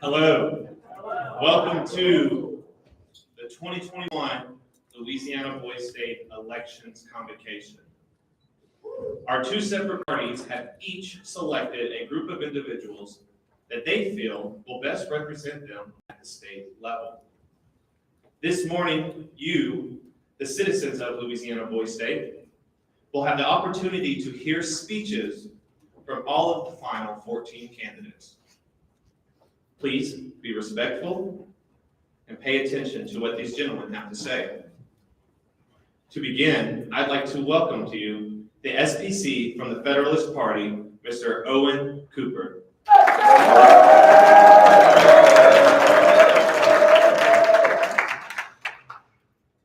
Hello. Welcome to the 2021 Louisiana Boys State Elections Convocation. Our two separate parties have each selected a group of individuals that they feel will best represent them at the state level. This morning, you, the citizens of Louisiana Boys State, will have the opportunity to hear speeches from all of the final 14 candidates. Please be respectful and pay attention to what these gentlemen have to say. To begin, I'd like to welcome to you the SPC from the Federalist Party, Mr. Owen Cooper.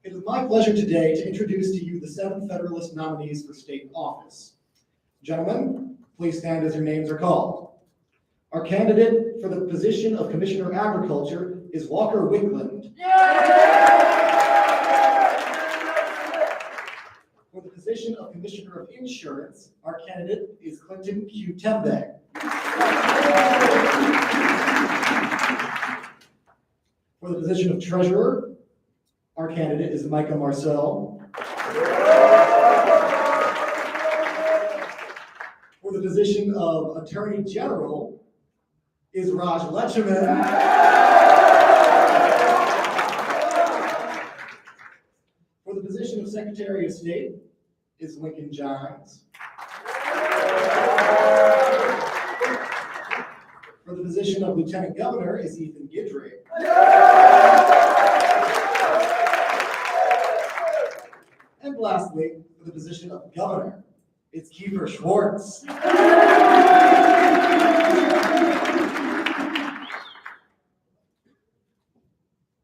It is my pleasure today to introduce to you the 7 Federalist nominees for state office. Gentlemen, please stand as your names are called. Our candidate for the position of Commissioner of Agriculture is Walker Wickland. For the position of Commissioner of Insurance, our candidate is Clinton Q. Tembe. For the position of Treasurer, our candidate is Micah Marcel. For the position of Attorney General is Raj Lechaman. For the position of Secretary of State is Lincoln Johns. For the position of Lieutenant Governor is Ethan Guidry. And lastly, for the position of Governor, it's Kiefer Schwartz.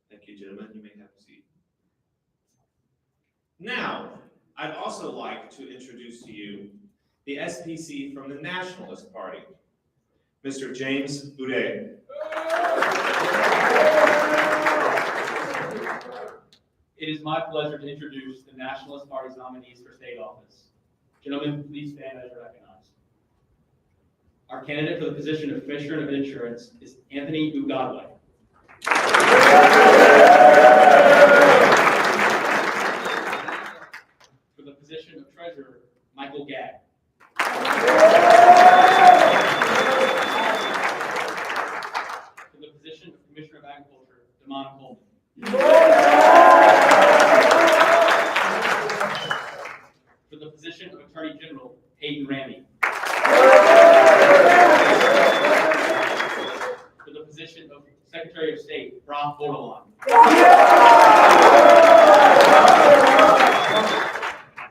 Thank you, gentlemen. You may have a seat. Now, I'd also like to introduce to you the SPC from the Nationalist Party, Mr. James Boudet. It is my pleasure to introduce the Nationalist Party's nominees for state office. Gentlemen, please stand as recognized. Our candidate for the position of Commissioner of Insurance is Anthony Ugadwe. For the position of Treasurer, Michael Gagg. For the position of Commissioner of Agriculture, Damon Coleman. For the position of Attorney General, Hayden Ramey. For the position of Secretary of State, Brock Bordelon.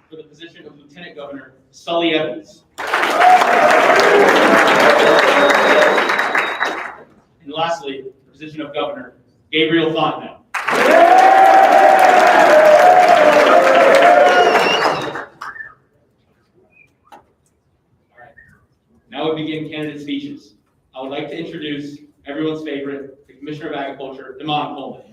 For the position of Lieutenant Governor, Sully Evans. And lastly, the position of Governor, Gabriel Fontenot. Now we begin candidate speeches. I would like to introduce everyone's favorite, the Commissioner of Agriculture, Damon Coleman.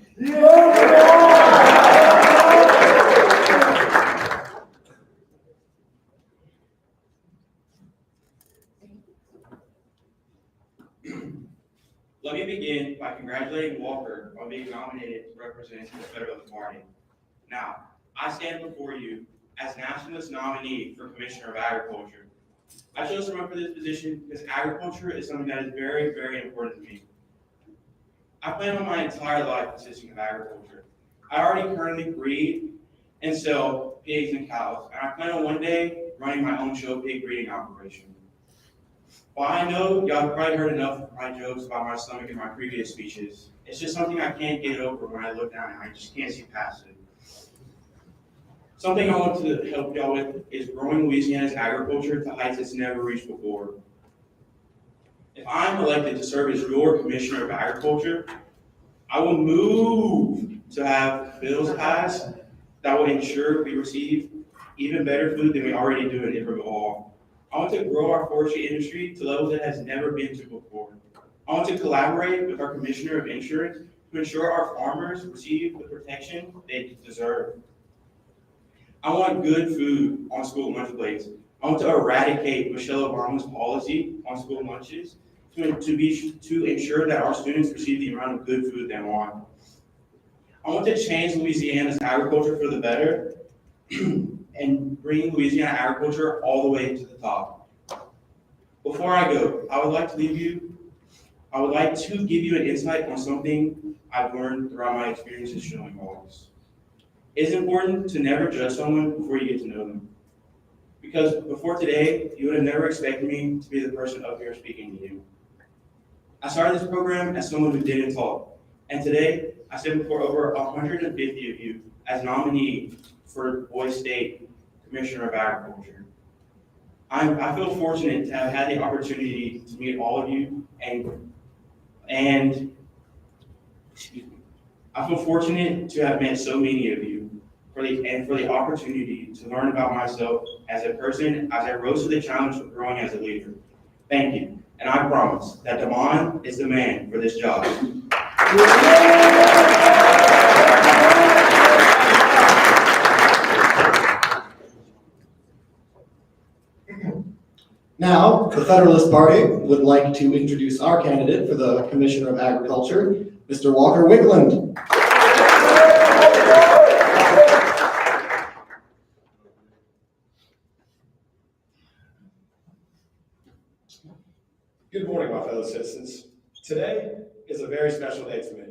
Let me begin by congratulating Walker on being nominated to represent the Federalist Party. Now, I stand before you as Nationalist nominee for Commissioner of Agriculture. I chose to run for this position because agriculture is something that is very, very important to me. I plan on my entire life consisting of agriculture. I already currently breed and sell pigs and cows, and I plan on one day running my own show pig breeding operation. While I know y'all have probably heard enough of my jokes about my stomach in my previous speeches, it's just something I can't get over when I look down and I just can't see past it. Something I want to help y'all with is growing Louisiana's agriculture to heights it's never reached before. If I'm elected to serve as your Commissioner of Agriculture, I will move to have bills passed that would ensure we receive even better food than we already do in Iberville. I want to grow our forestry industry to levels it has never been to before. I want to collaborate with our Commissioner of Insurance to ensure our farmers receive the protection they deserve. I want good food on school lunch plates. I want to eradicate Michelle Obama's policy on school lunches to ensure that our students receive the amount of good food they want. I want to change Louisiana's agriculture for the better and bring Louisiana agriculture all the way to the top. Before I go, I would like to give you an insight on something I've learned throughout my experiences showing August. It's important to never judge someone before you get to know them. Because before today, you would have never expected me to be the person up here speaking to you. I started this program as someone who didn't talk, and today I stand before over 150 of you as nominee for Boise State Commissioner of Agriculture. I feel fortunate to have had the opportunity to meet all of you and I feel fortunate to have met so many of you for the opportunity to learn about myself as a person as I rose to the challenge of growing as a leader. Thank you, and I promise that Damon is the man for this job. Now, the Federalist Party would like to introduce our candidate for the Commissioner of Agriculture, Mr. Walker Wickland. Good morning, my fellow citizens. Today is a very special day to me.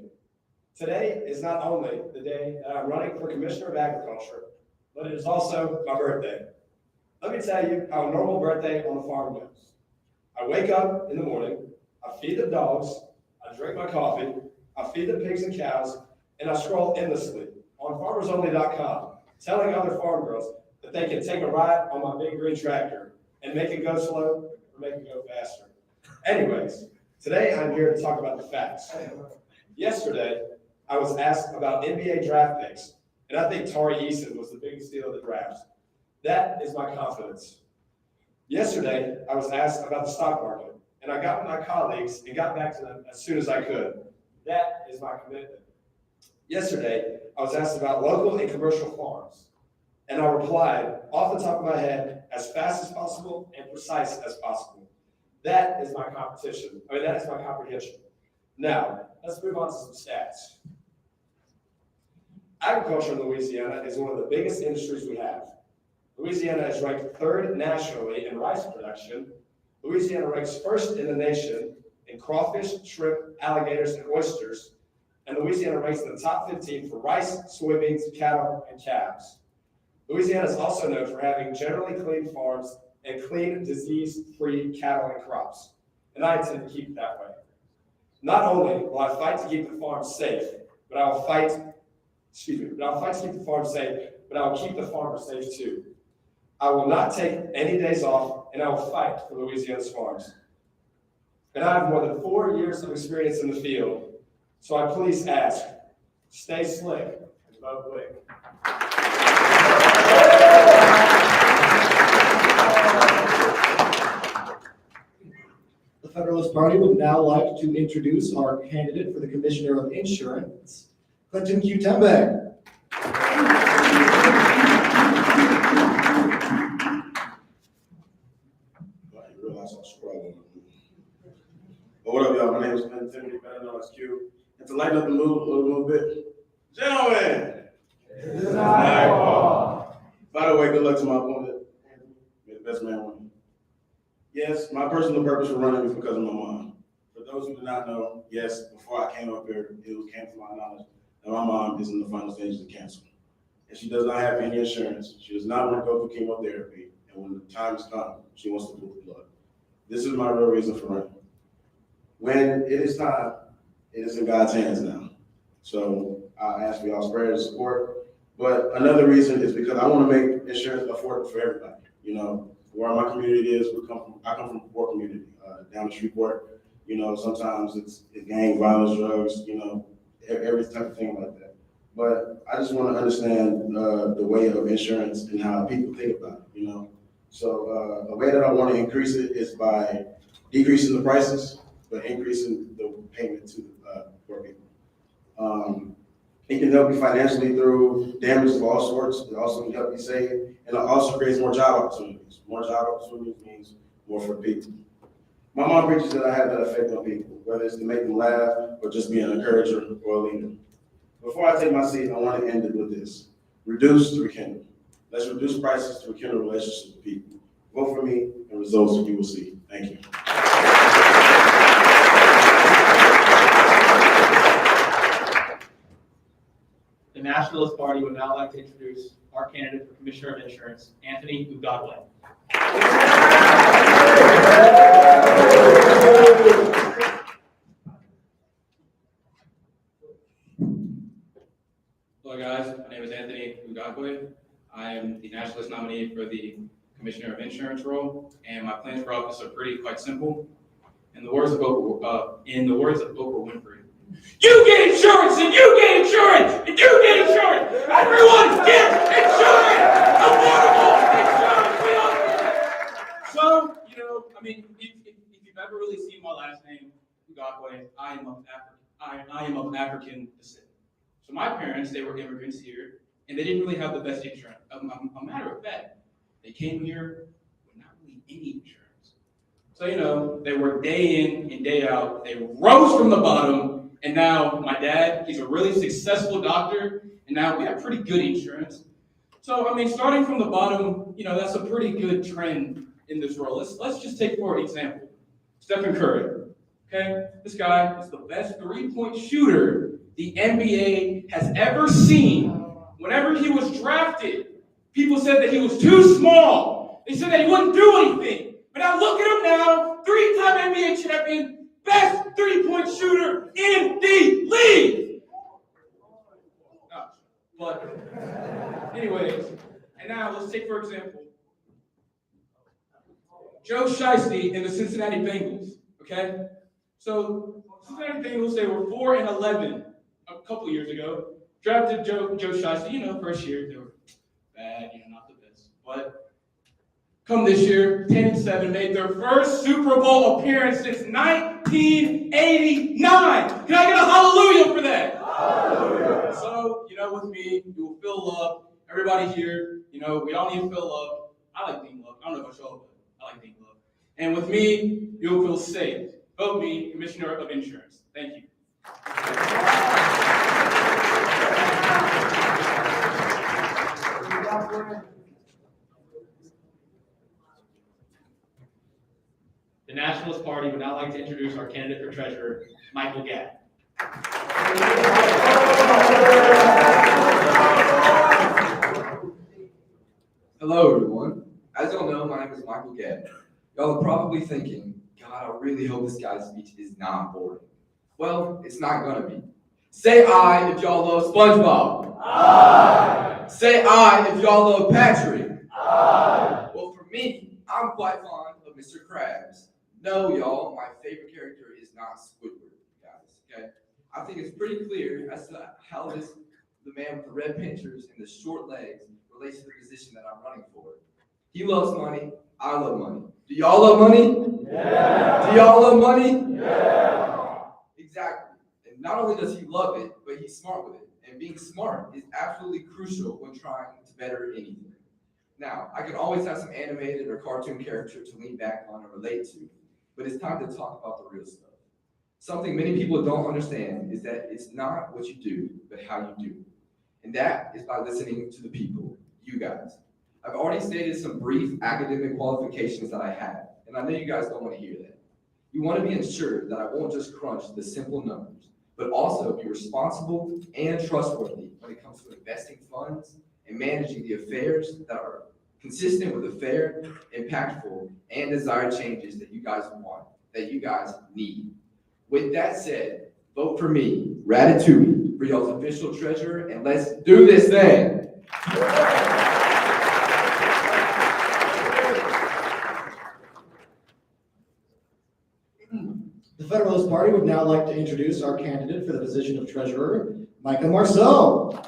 Today is not only the day that I'm running for Commissioner of Agriculture, but it is also my birthday. Let me tell you how a normal birthday on the farm goes. I wake up in the morning, I feed the dogs, I drink my coffee, I feed the pigs and cows, and I scroll endlessly on farmersonly.com, telling other farm girls that they can take a ride on my big green tractor and make it go slow or make it go faster. Anyways, today I'm here to talk about the facts. Yesterday, I was asked about NBA draft picks, and I think Tari Eason was the biggest steal of the draft. That is my confidence. Yesterday, I was asked about the stock market, and I got with my colleagues and got back to them as soon as I could. That is my commitment. Yesterday, I was asked about local and commercial farms, and I replied off the top of my head as fast as possible and precise as possible. That is my competition. That is my comprehension. Now, let's move on to some stats. Agriculture in Louisiana is one of the biggest industries we have. Louisiana is ranked 3rd nationally in rice production. Louisiana ranks 1st in the nation in crawfish, shrimp, alligators, and oysters. And Louisiana ranks in the top 15 for rice, soybeans, cattle, and calves. Louisiana is also known for having generally clean farms and clean, disease-free cattle and crops. And I intend to keep it that way. Not only will I fight to keep the farm safe, but I will fight to keep the farm safe, but I will keep the farmer safe too. I will not take any days off, and I will fight for Louisiana's farms. And I have more than 4 years of experience in the field, so I please ask, stay slick and vote Wick. The Federalist Party would now like to introduce our candidate for the Commissioner of Insurance, Clinton Q. Tembe. But what up, y'all? My name is Clinton Timothy, better known as Q. And to lighten up the mood a little bit, gentlemen, by the way, good luck to my opponent. May the best man win. Yes, my personal purpose for running is because of my mom. For those who do not know, yes, before I came up here, came to my knowledge that my mom is in the final stages of cancer. And she does not have any insurance. She does not want to go through chemotherapy. And when the time has come, she wants to pull the plug. This is my real reason for running. When it is time, it is in God's hands now. So I ask for y'all's prayers and support. But another reason is because I want to make insurance affordable for everybody. You know, where my community is, I come from a poor community, down the Shreveport. You know, sometimes it's gang violence, drugs, you know, every type of thing like that. But I just want to understand the way of insurance and how people think about it, you know. So a way that I want to increase it is by decreasing the prices, but increasing the payment to poor people. It can help you financially through damages of all sorts. It also can help you save, and it also creates more job opportunities. More job opportunities means more for people. My mom preaches that I have that effect on people, whether it's to make them laugh or just be an encourager or a leader. Before I take my seat, I want to end it with this. Reduce to rekindle. Let's reduce prices to rekindle relationships with people. Vote for me, and results you will see. Thank you. The Nationalist Party would now like to introduce our candidate for Commissioner of Insurance, Anthony Ugagwe. Hello guys, my name is Anthony Ugagwe. I am the Nationalist nominee for the Commissioner of Insurance role, and my plans for office are quite simple. In the words of Oprah Winfrey, you get insurance, and you get insurance, and you get insurance. Everyone gets insurance. Affordable insurance. We all get it. So, if you've ever really seen my last name, Ugagwe, I am of African descent. So my parents, they were immigrants here, and they didn't really have the best insurance. A matter of fact, they came here with not really any insurance. So, they worked day in and day out. They rose from the bottom, and now my dad, he's a really successful doctor, and now we have pretty good insurance. So, starting from the bottom, that's a pretty good trend in this role. Let's just take, for example, Stephen Curry. Okay, this guy is the best three-point shooter the NBA has ever seen. Whenever he was drafted, people said that he was too small. They said that he wouldn't do anything. But now look at him now, three-time NBA champion, best three-point shooter in the league. But anyways, and now let's take, for example, Joe Shiesty and the Cincinnati Bengals, okay? So Cincinnati Bengals, they were 4-11 a couple years ago. Drafted Joe Shiesty, first year they were bad, not the best. But come this year, 10-7, made their first Super Bowl appearance since 1989. Can I get a hallelujah for that? Hallelujah. So, with me, you will feel love. Everybody here, we all need to feel love. I like being loved. I don't know if I show up, but I like being loved. And with me, you'll feel safe. Vote me Commissioner of Insurance. Thank you. The Nationalist Party would now like to introduce our candidate for treasurer, Michael Gadd. Hello, everyone. As y'all know, my name is Michael Gadd. Y'all are probably thinking, God, I really hope this guy's speech is not boring. Well, it's not gonna be. Say aye if y'all love SpongeBob. Aye. Say aye if y'all love Patrick. Aye. Well, for me, I'm quite fond of Mr. Krabs. No, y'all, my favorite character is not Squidward, guys, okay? I think it's pretty clear as to how the man with the red pinchers and the short legs relates to the position that I'm running for. He loves money, I love money. Do y'all love money? Yeah. Do y'all love money? Yeah. Exactly. And not only does he love it, but he's smart with it. And being smart is absolutely crucial when trying to better anything. Now, I can always have some animated or cartoon character to lean back on or relate to, but it's time to talk about the real stuff. Something many people don't understand is that it's not what you do, but how you do. And that is by listening to the people, you guys. I've already stated some brief academic qualifications that I have, and I know you guys don't want to hear that. You want to be ensured that I won't just crunch the simple numbers, but also be responsible and trustworthy when it comes to investing funds and managing the affairs that are consistent with the fair, impactful, and desired changes that you guys want, that you guys need. With that said, vote for me, Ratatouille, for y'all's official treasurer, and let's do this thing. The Federalist Party would now like to introduce our candidate for the position of treasurer, Micah Marceau.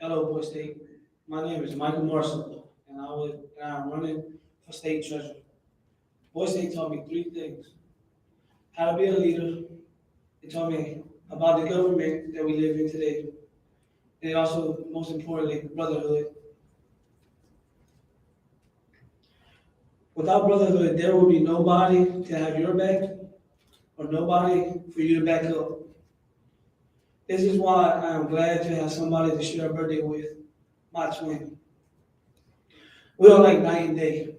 Hello, Boy State. My name is Michael Marceau, and I'm running for state treasurer. Boy State taught me three things: how to be a leader, It taught me about the government that we live in today. And also, most importantly, brotherhood. Without brotherhood, there will be nobody to have your back or nobody for you to back up. This is why I am glad to have somebody to share a birthday with, my twin. We are like night and day.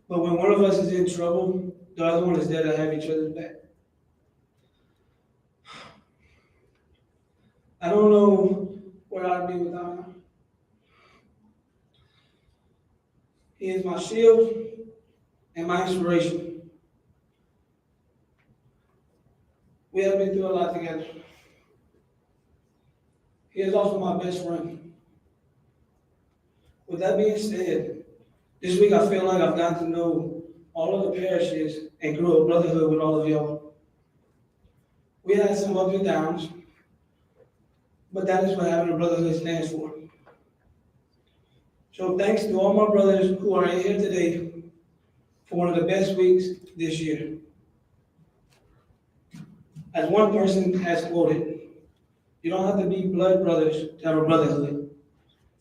But when one of us is in trouble, the other one is there to have each other's back. I don't know where I'd be without him. He is my shield and my inspiration. We have been through a lot together. He is also my best friend. With that being said, this week I feel like I've gotten to know all of the parishes and grew a brotherhood with all of y'all. We had some ups and downs, but that is what having a brotherhood stands for. So thanks to all my brothers who are in here today for one of the best weeks this year. As one person has quoted, you don't have to be blood brothers to have a brotherhood.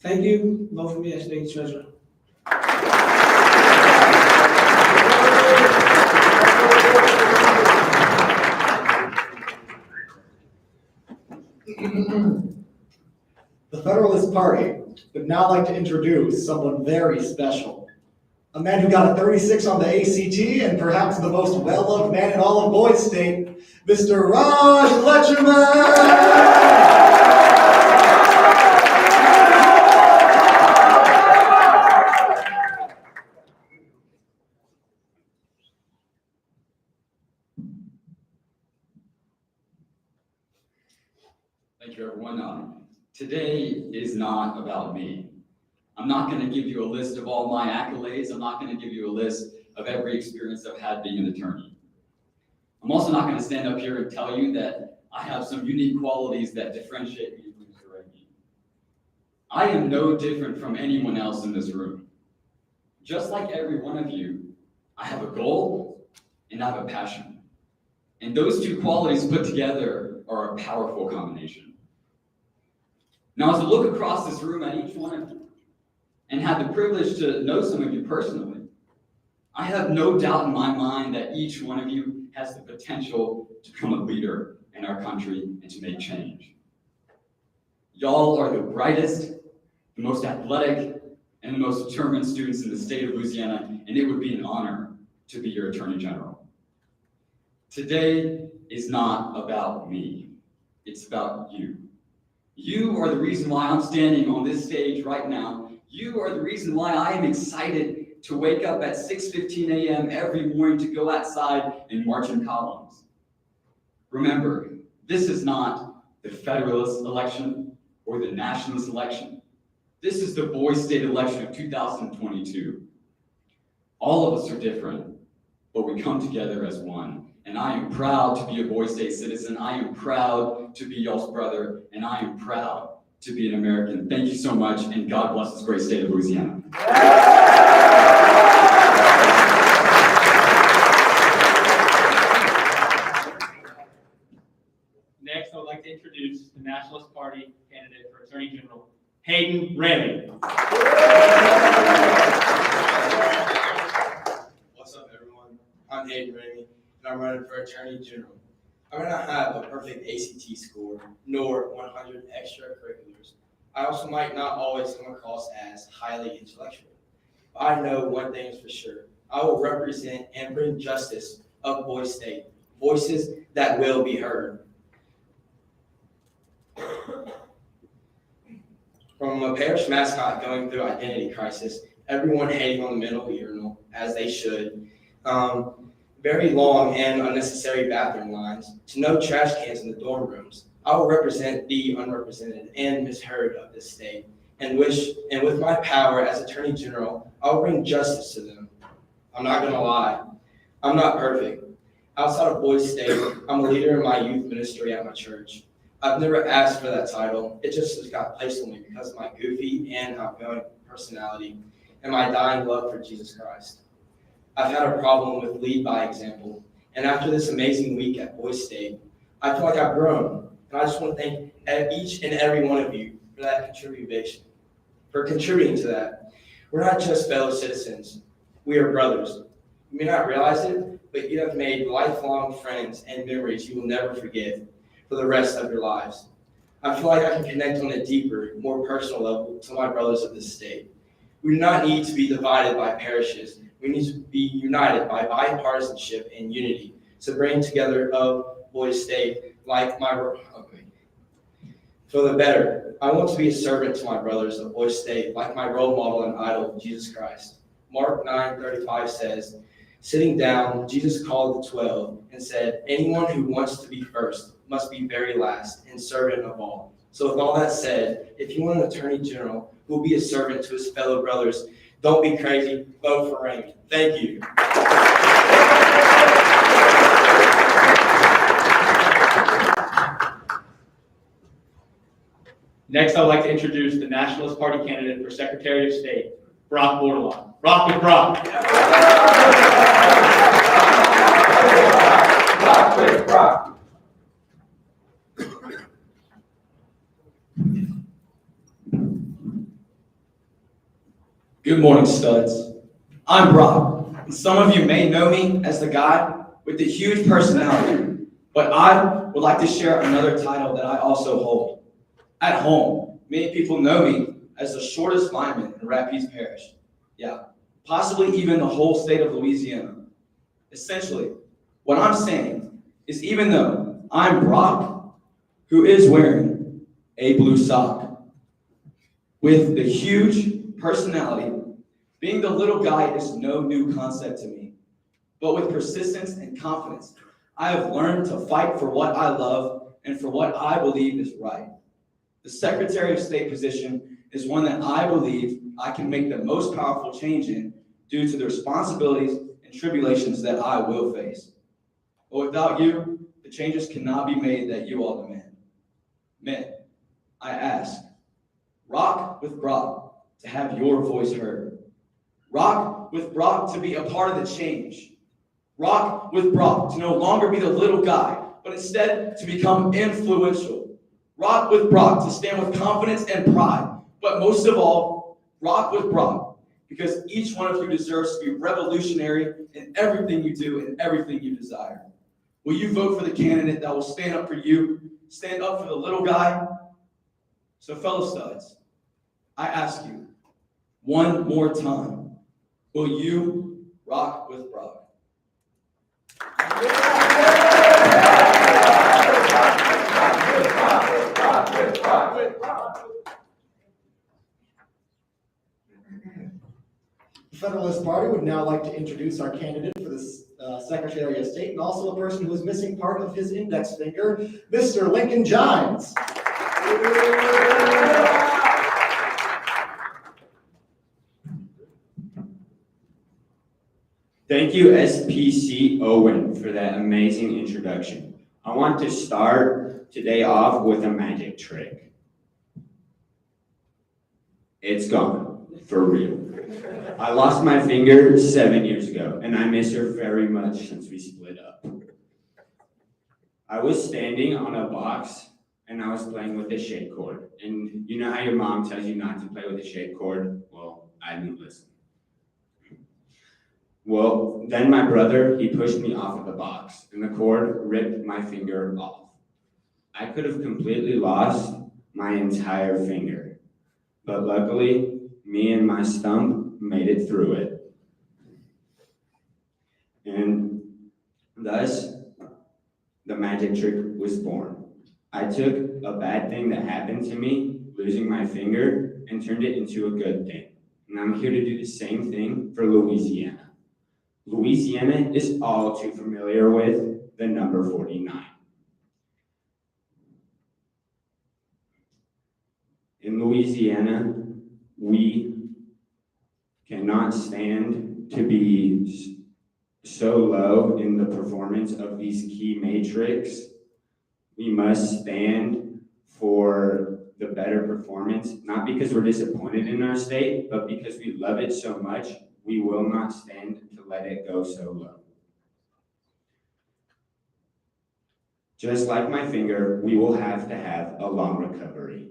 Thank you. Vote for me as state treasurer. The Federalist Party would now like to introduce someone very special. A man who got a 36 on the ACT and perhaps the most well-loved man in all of Boise State, Mr. Raj Lecherman! Thank you, everyone. Today is not about me. I'm not going to give you a list of all my accolades. I'm not going to give you a list of every experience I've had being an attorney. I'm also not going to stand up here and tell you that I have some unique qualities that differentiate me from Mr. Reagan. I am no different from anyone else in this room. Just like every one of you, I have a goal and I have a passion. And those two qualities put together are a powerful combination. Now, as I look across this room at each one of you, and have the privilege to know some of you personally, I have no doubt in my mind that each one of you has the potential to become a leader in our country and to make change. Y'all are the brightest, the most athletic, and the most determined students in the state of Louisiana, and it would be an honor to be your Attorney General. Today is not about me. It's about you. You are the reason why I'm standing on this stage right now. You are the reason why I am excited to wake up at 6:15 a.m. every morning to go outside and march in columns. Remember, this is not the Federalist election or the Nationalist election. This is the Boise State election of 2022. All of us are different, but we come together as one. And I am proud to be a Boise State citizen. I am proud to be y'all's brother, and I am proud to be an American. Thank you so much, and God bless this great state of Louisiana. Next, I would like to introduce the Nationalist Party candidate for Attorney General, Hayden Ramey. What's up, everyone? I'm Hayden Ramey, and I'm running for Attorney General. I may not have a perfect ACT score, nor 100 extracurriculars. I also might not always come across as highly intellectual. But I know one thing is for sure. I will represent and bring justice of Boise State, voices that will be heard. From a parish mascot going through identity crisis, everyone hating on the middle urinal, as they should, very long and unnecessary bathroom lines, to no trash cans in the dorm rooms. I will represent the unrepresented and misheard of this state, and with my power as Attorney General, I will bring justice to them. I'm not gonna lie, I'm not perfect. Outside of Boise State, I'm a leader in my youth ministry at my church. I've never asked for that title. It just got placed on me because of my goofy and outgoing personality and my dying love for Jesus Christ. I've had a problem with lead by example, And after this amazing week at Boise State, I feel like I've grown. And I just want to thank each and every one of you for that contribution, for contributing to that. We're not just fellow citizens, we are brothers. You may not realize it, but you have made lifelong friends and memories you will never forget for the rest of your lives. I feel like I can connect on a deeper, more personal level to my brothers of this state. We do not need to be divided by parishes. We need to be united by bipartisanship and unity to bring together of Boise State like for the better. I want to be a servant to my brothers of Boise State like my role model and idol, Jesus Christ. Mark 9:35 says, sitting down, Jesus called the 12 and said, anyone who wants to be first must be very last and servant of all. So with all that said, if you want an attorney general who will be a servant to his fellow brothers, don't be crazy, vote for Raymond. Thank you. Next, I'd like to introduce the Nationalist Party candidate for Secretary of State, Brock Bordelon. Rock with Brock. Rock with Brock. Good morning, studs. I'm Brock, and some of you may know me as the guy with the huge personality, but I would like to share another title that I also hold. At home, many people know me as the shortest lineman in Rapides Parish. Yeah, possibly even the whole state of Louisiana. Essentially, what I'm saying is even though I'm Brock, who is wearing a blue sock, with the huge personality, being the little guy is no new concept to me. But with persistence and confidence, I have learned to fight for what I love and for what I believe is right. The Secretary of State position is one that I believe I can make the most powerful change in due to the responsibilities and tribulations that I will face. But without you, the changes cannot be made that you all demand. Men, I ask, rock with Brock to have your voice heard. Rock with Brock to be a part of the change. Rock with Brock to no longer be the little guy, but instead to become influential. Rock with Brock to stand with confidence and pride. But most of all, rock with Brock, because each one of you deserves to be revolutionary in everything you do and everything you desire. Will you vote for the candidate that will stand up for you, stand up for the little guy? So fellow studs, I ask you one more time, will you rock with Brock? The Federalist Party would now like to introduce our candidate for the Secretary of State and also a person who is missing part of his index finger, Mr. Lincoln Gines. Thank you, SPC Owen, for that amazing introduction. I want to start today off with a magic trick. It's gone, for real. I lost my finger 7 years ago, and I miss her very much since we split up. I was standing on a box, and I was playing with a shake cord. And you know how your mom tells you not to play with a shake cord? Well, I didn't listen. Well, then my brother, he pushed me off of the box, and the cord ripped my finger off. I could have completely lost my entire finger, but luckily, me and my stump made it through it. And thus, the magic trick was born. I took a bad thing that happened to me, losing my finger, and turned it into a good thing. And I'm here to do the same thing for Louisiana. Louisiana is all too familiar with the number 49. In Louisiana, we cannot stand to be so low in the performance of these key matrix. We must stand for the better performance, not because we're disappointed in our state, but because we love it so much, we will not stand to let it go so low. Just like my finger, we will have to have a long recovery.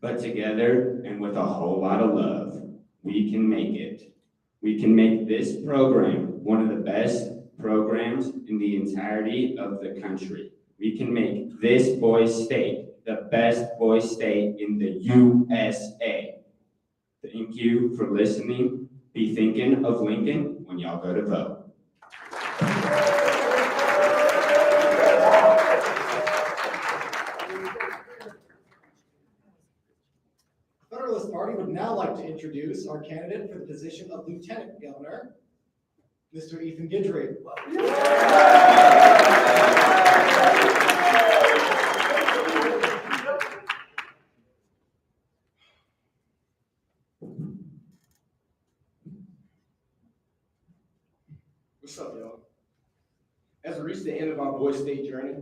But together and with a whole lot of love, we can make it. We can make this program one of the best programs in the entirety of the country. We can make this boys' state the best boys' state in the USA. Thank you for listening. Be thinking of Lincoln when y'all go to vote. The Federalist Party would now like to introduce our candidate for the position of Lieutenant Governor, Mr. Ethan Guidry. What's up, y'all? As we reach the end of our boys' state journey,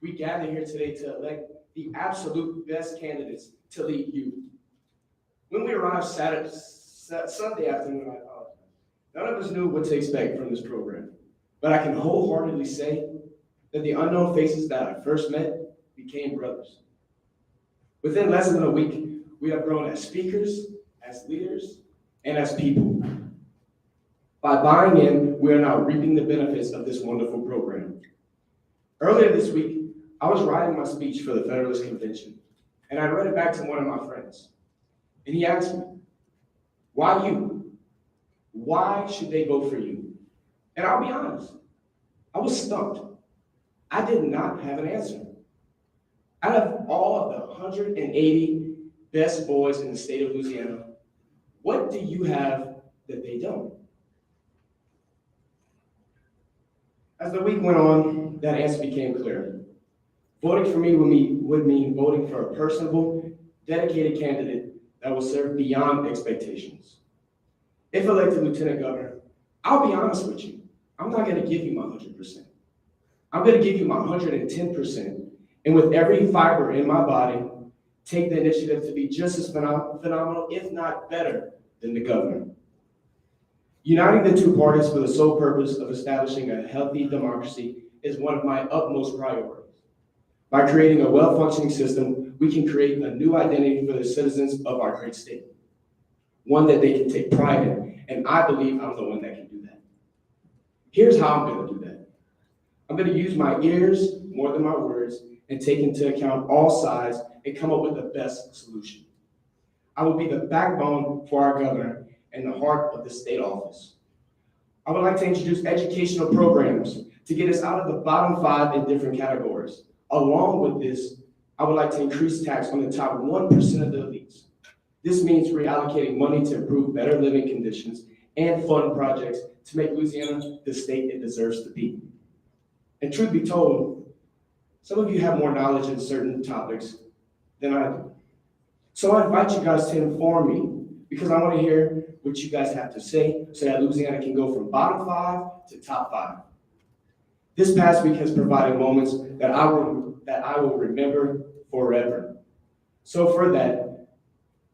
we gather here today to elect the absolute best candidates to lead you. When we arrived Sunday afternoon, none of us knew what to expect from this program, but I can wholeheartedly say that the unknown faces that I first met became brothers. Within less than a week, we have grown as speakers, as leaders, and as people. By buying in, we are now reaping the benefits of this wonderful program. Earlier this week, I was writing my speech for the Federalist Convention, and I read it back to one of my friends. And he asked me, why you? Why should they vote for you? And I'll be honest, I was stumped. I did not have an answer. Out of all of the 180 best boys in the state of Louisiana, what do you have that they don't? As the week went on, that answer became clear. Voting for me would mean voting for a personable, dedicated candidate that will serve beyond expectations. If elected Lieutenant Governor, I'll be honest with you, I'm not going to give you my 100%. I'm going to give you my 110%, and with every fiber in my body, take the initiative to be just as phenomenal, if not better, than the governor. Uniting the two parties for the sole purpose of establishing a healthy democracy is one of my utmost priorities. By creating a well-functioning system, we can create a new identity for the citizens of our great state, one that they can take pride in, and I believe I'm the one that can do that. Here's how I'm going to do that. I'm going to use my ears more than my words and take into account all sides and come up with the best solution. I will be the backbone for our governor and the heart of the state office. I would like to introduce educational programs to get us out of the bottom 5 in different categories. Along with this, I would like to increase tax on the top 1% of the elites. This means reallocating money to improve better living conditions and fund projects to make Louisiana the state it deserves to be. And truth be told, some of you have more knowledge in certain topics than I do. So I invite you guys to inform me, because I want to hear what you guys have to say so that Louisiana can go from bottom 5 to top 5. This past week has provided moments that I will remember forever. So for that,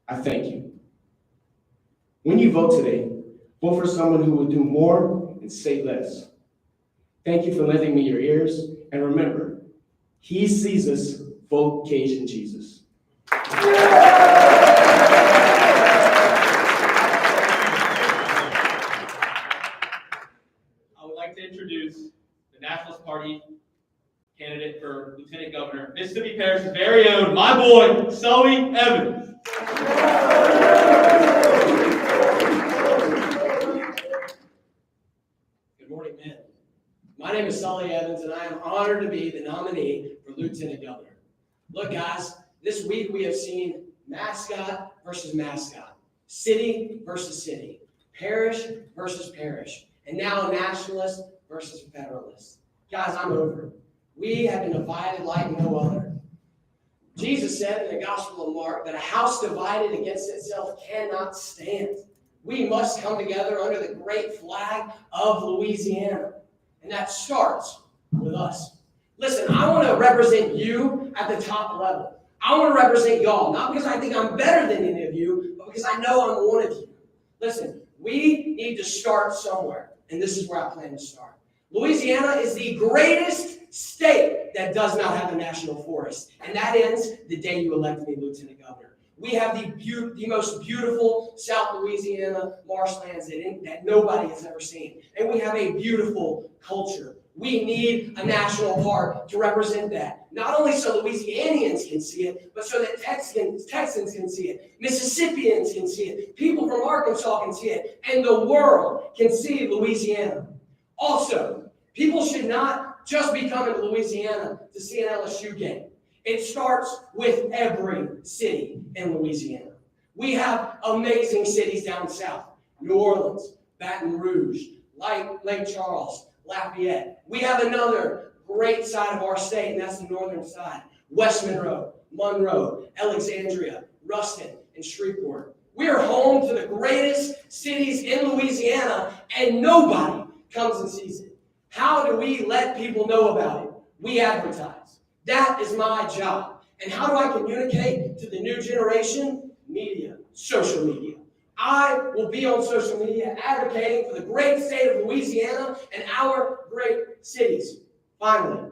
I thank you. When you vote today, vote for someone who will do more and say less. Thank you for lending me your ears, and remember, he sees us, vote Cajun Jesus. To introduce the Nationalist Party candidate for Lieutenant Governor, Mississippi Parish's very own, my boy, Sully Evans. Good morning, men. My name is Sully Evans, and I am honored to be the nominee for Lieutenant Governor. Look, guys, this week we have seen mascot versus mascot, city versus city, parish versus parish, and now Nationalist versus Federalist. Guys, I'm over it. We have been divided like no other. Jesus said in the Gospel of Mark that a house divided against itself cannot stand. We must come together under the great flag of Louisiana, and that starts with us. Listen, I want to represent you at the top level. I want to represent y'all, not because I think I'm better than any of you, but because I know I'm one of you. Listen, we need to start somewhere, and this is where I plan to start. Louisiana is the greatest state that does not have a national forest. And that ends the day you elect me Lieutenant Governor. We have the most beautiful South Louisiana marshlands that nobody has ever seen. And we have a beautiful culture. We need a national park to represent that. Not only so Louisianians can see it, but so that Texans can see it, Mississippians can see it, people from Arkansas can see it, and the world can see Louisiana. Also, people should not just be coming to Louisiana to see an LSU game. It starts with every city in Louisiana. We have amazing cities down south: New Orleans, Baton Rouge, Lake Charles, Lafayette. We have another great side of our state, and that's the northern side: West Monroe, Alexandria, Ruston, and Shreveport. We are home to the greatest cities in Louisiana, and nobody comes and sees it. How do we let people know about it? We advertise. That is my job. And how do I communicate to the new generation? Media, social media. I will be on social media advocating for the great state of Louisiana and our great cities. Finally,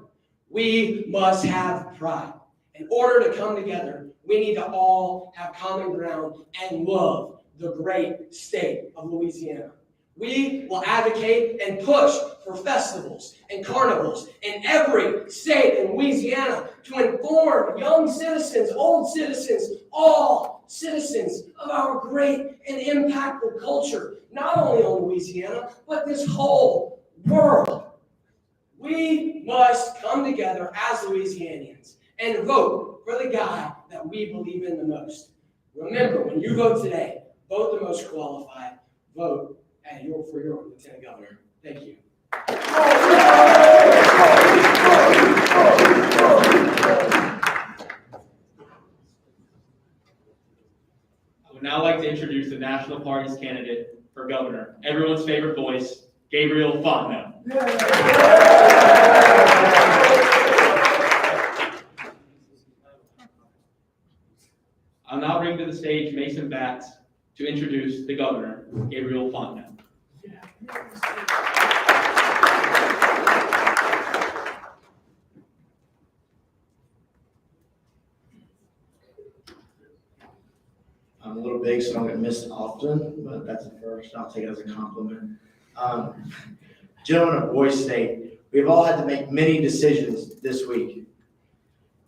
we must have pride. In order to come together, we need to all have common ground and love the great state of Louisiana. We will advocate and push for festivals and carnivals in every state in Louisiana to inform young citizens, old citizens, all citizens of our great and impactful culture, not only on Louisiana, but this whole world. We must come together as Louisianians and vote for the guy that we believe in the most. Remember, when you vote today, vote the most qualified, vote for your Lieutenant Governor. Thank you. I would now like to introduce the National Party's candidate for governor, everyone's favorite voice, Gabriel Fontenot. I'll now bring to the stage Mason Batts to introduce the governor, Gabriel Fontenot. I'm a little big, so I'm going to miss it often, but that's the first. I'll take it as a compliment. Gentlemen of Boise State, we've all had to make many decisions this week.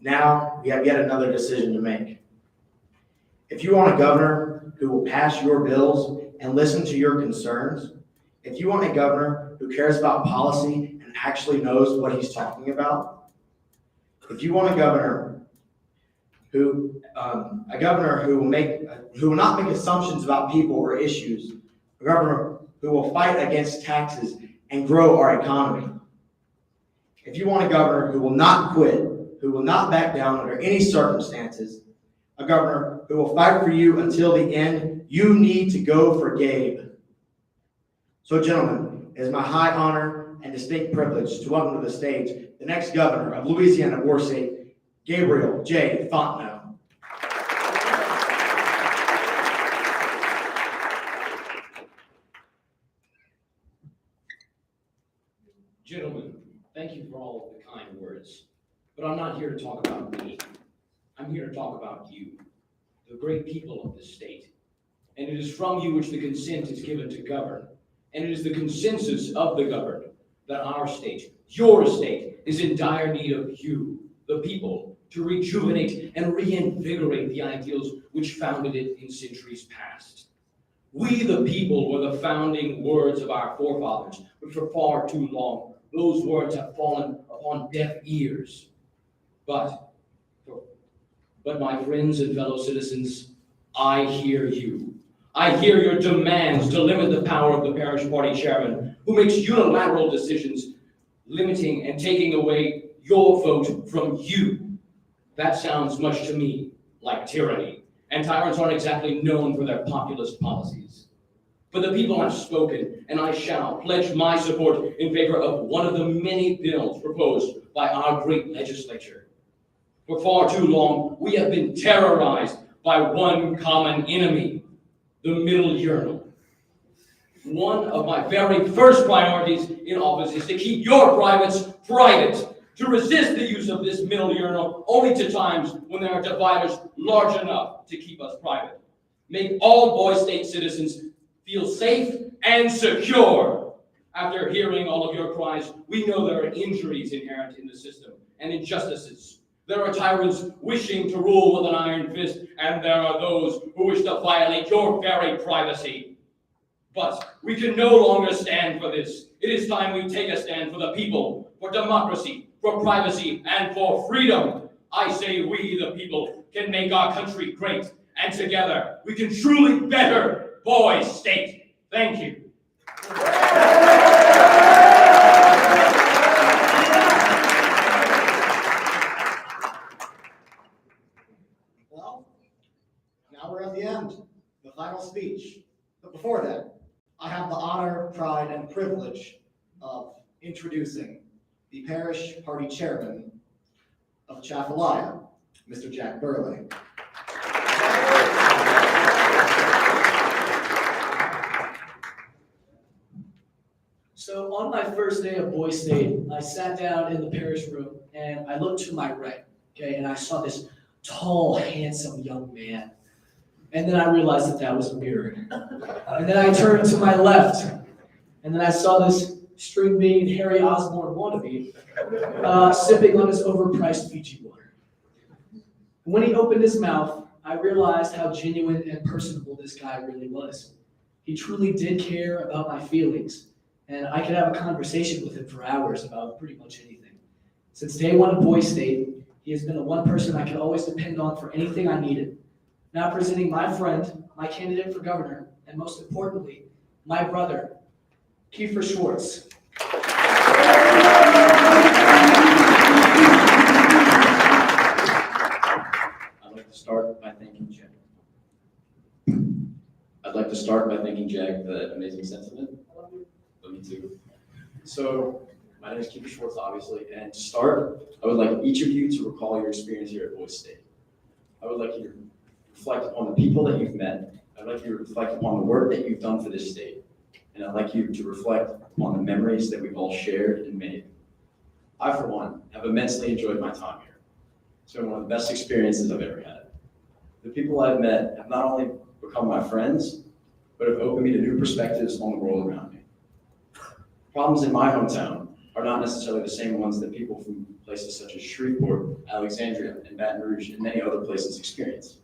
Now we have yet another decision to make. If you want a governor who will pass your bills and listen to your concerns, if you want a governor who cares about policy and actually knows what he's talking about, if you want a governor who will not make assumptions about people or issues, a governor who will fight against taxes and grow our economy. If you want a governor who will not quit, who will not back down under any circumstances, a governor who will fight for you until the end, you need to go for Gabe. So, gentlemen, it is my high honor and distinct privilege to welcome to the stage the next governor of Louisiana Boise State, Gabriel J. Fontenot. Gentlemen, thank you for all of the kind words, but I'm not here to talk about me. I'm here to talk about you, the great people of this state. And it is from you which the consent is given to govern. And it is the consensus of the governed that our state, your state, is in dire need of you, the people, to rejuvenate and reinvigorate the ideals which founded it in centuries past. We, the people, were the founding words of our forefathers, but for far too long, those words have fallen upon deaf ears. But my friends and fellow citizens, I hear you. I hear your demands to limit the power of the parish party chairman, who makes unilateral decisions, limiting and taking away your vote from you. That sounds much to me like tyranny, and tyrants aren't exactly known for their populist policies. But the people have spoken, and I shall pledge my support in favor of one of the many bills proposed by our great legislature. For far too long, we have been terrorized by one common enemy, the middle urinal. One of my very first priorities in office is to keep your privates private to resist the use of this middle urinal only to times when there are dividers large enough to keep us private. Make all Boy State citizens feel safe and secure. After hearing all of your cries, we know there are injuries inherent in the system and injustices. There are tyrants wishing to rule with an iron fist, and there are those who wish to violate your very privacy. But we can no longer stand for this. It is time we take a stand for the people, for democracy, for privacy, and for freedom. I say we, the people, can make our country great, and together we can truly better Boy State. Thank you. Well, now we're at the end, the final speech. But before that, I have the honor, pride, and privilege of introducing the parish party chairman of Chafalaya, Mr. Jack Burley. So on my first day of Boy State, I sat down in the parish room and I looked to my right, okay, and I saw this tall, handsome young man. And then I realized that that was a mirror. And then I turned to my left, and then I saw this string bean Harry Osborne wannabe sipping on his overpriced Fiji water. And when he opened his mouth, I realized how genuine and personable this guy really was. He truly did care about my feelings, and I could have a conversation with him for hours about pretty much anything. Since day one of Boy State, he has been the one person I could always depend on for anything I needed. Now presenting my friend, my candidate for governor, and most importantly, my brother, Kiefer Schwartz. I'd like to start by thanking Jack for that amazing sentiment. Love you too. So, my name is Kiefer Schwartz, obviously, and to start, I would like each of you to recall your experience here at Boy State. I would like you to reflect upon the people that you've met. I'd like you to reflect upon the work that you've done for this state. And I'd like you to reflect upon the memories that we've all shared and made. I, for one, have immensely enjoyed my time here. It's been one of the best experiences I've ever had. The people I've met have not only become my friends, but have opened me to new perspectives on the world around me. Problems in my hometown are not necessarily the same ones that people from places such as Shreveport, Alexandria, and Baton Rouge, and many other places experience.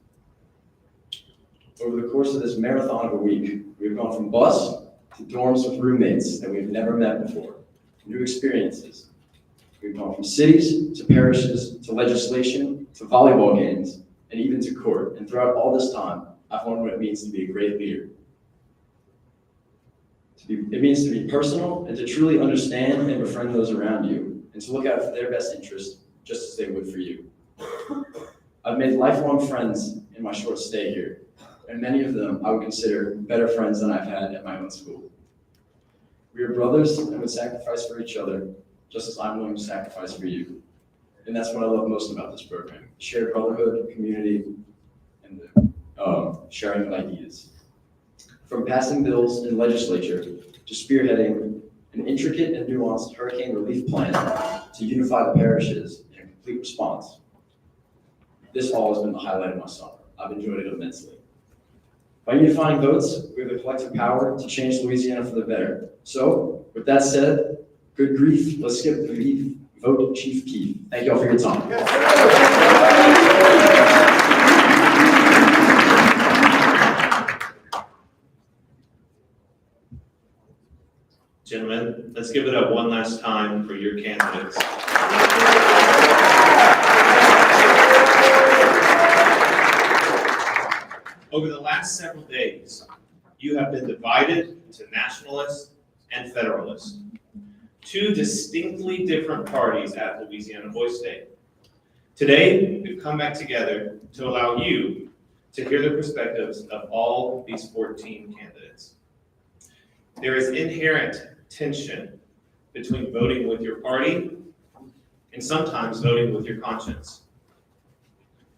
Over the course of this marathon of a week, we've gone from bus to dorms with roommates that we've never met before, new experiences. We've gone from cities to parishes to legislation to volleyball games and even to court. And throughout all this time, I've learned what it means to be a great leader. It means to be personal and to truly understand and befriend those around you and to look out for their best interest just as they would for you. I've made lifelong friends in my short stay here, and many of them I would consider better friends than I've had at my own school. We are brothers and would sacrifice for each other, just as I'm willing to sacrifice for you. And that's what I love most about this program, shared brotherhood, community, and sharing of ideas. From passing bills in legislature to spearheading an intricate and nuanced hurricane relief plan to unify the parishes in a complete response. This all has been the highlight of my summer. I've enjoyed it immensely. By unifying votes, we have the collective power to change Louisiana for the better. So, with that said, good grief, let's skip the leave, vote Chief Keith. Thank you all for your time. Gentlemen, let's give it up one last time for your candidates. Over the last several days, you have been divided into Nationalist and Federalist, two distinctly different parties at Louisiana Boy State. Today, we've come back together to allow you to hear the perspectives of all these 14 candidates. There is inherent tension between voting with your party and sometimes voting with your conscience.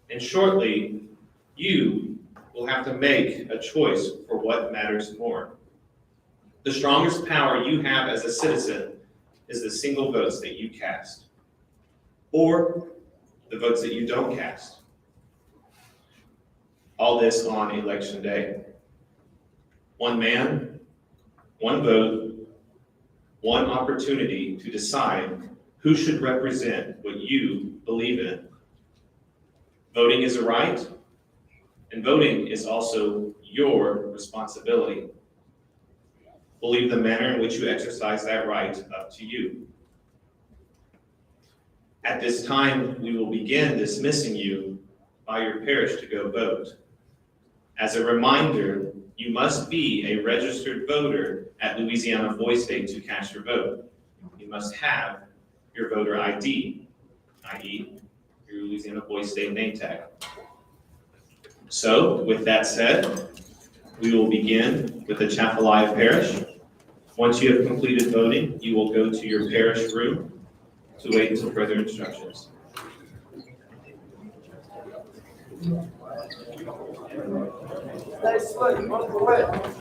And shortly, you will have to make a choice for what matters more. The strongest power you have as a citizen is the single votes that you cast. or the votes that you don't cast. All this on election day. One man, one vote, one opportunity to decide who should represent what you believe in. Voting is a right, and voting is also your responsibility. We'll leave the manner in which you exercise that right up to you. At this time, we will begin dismissing you by your parish to go vote. As a reminder, you must be a registered voter at Louisiana Voice Day to cast your vote. You must have your voter ID, i.e. your Louisiana Voice Day name tag. So, with that said, we will begin with the Chapelaya Parish. Once you have completed voting, you will go to your parish room to wait until further instructions.